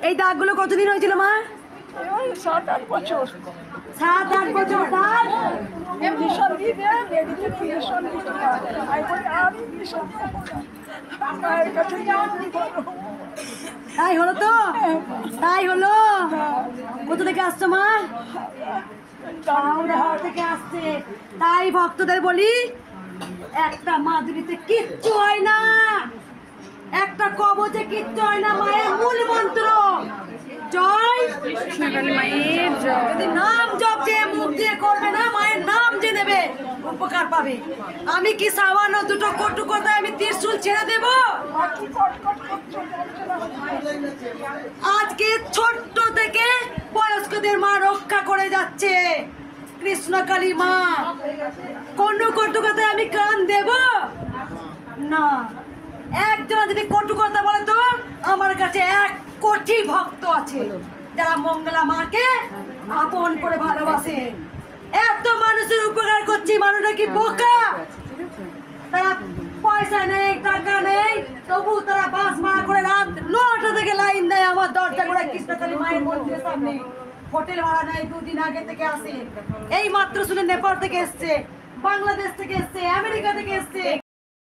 এই দাগগুলো কতদিন হয়েছিল মা? 7-8 বছর। 7-8 বছর। তার ইঞ্জেকশন দিতে মেডিকেল ইঞ্জেকশন দিতে আমি ইঞ্জেকশন মায়ের কাছে তাই হলো তো? তাই হলো। কোথা থেকে আসছো মা? হাওড়া থেকে আসছে। তাই ভক্তদের বলি, একটা মাদুরিতে কিচ্ছু হয় না, একটা কবচে কিচ্ছু হয় না। মায়ের মূল মন্ত্র জয় কৃষ্ণকালী মায়ের জয়। যদি নাম জপ যে মুখ দিয়ে করবে না, মায়ের নাম যে নেবে উপকার পাবে। আমি কি সামান্য দুটো কটু কথায় আমি ত্রিশূল ছেড়ে দেব? আজকে ছোট্ট থেকে বয়স্কদের মা রক্ষা করে যাচ্ছে কৃষ্ণকালী মা। কোন কটু কথায় আমি কান দেব না। একজন যদি কটু কথা বলে তো আমার কাছে 1 কোটি ভক্ত আছে যারা মঙ্গলা মাকে আপন করে ভালোবাসে। এত মানুষের উপকার করছি, মানুষটা কি বোকা? তারা পয়সা নেই, টাকা নেই, তবু তারা বাস ভাড়া করে রাত 9টা থেকে লাইন দেয় আমার দরজা করে কৃষ্ণকালী মায়ের মন্দিরের সামনে। হোটেল ভাড়া নেয়, 2 দিন আগে থেকে আসে। এই মাত্র শুনে নেপাল থেকে এসছে, বাংলাদেশ থেকে এসছে, আমেরিকা থেকে এসছে।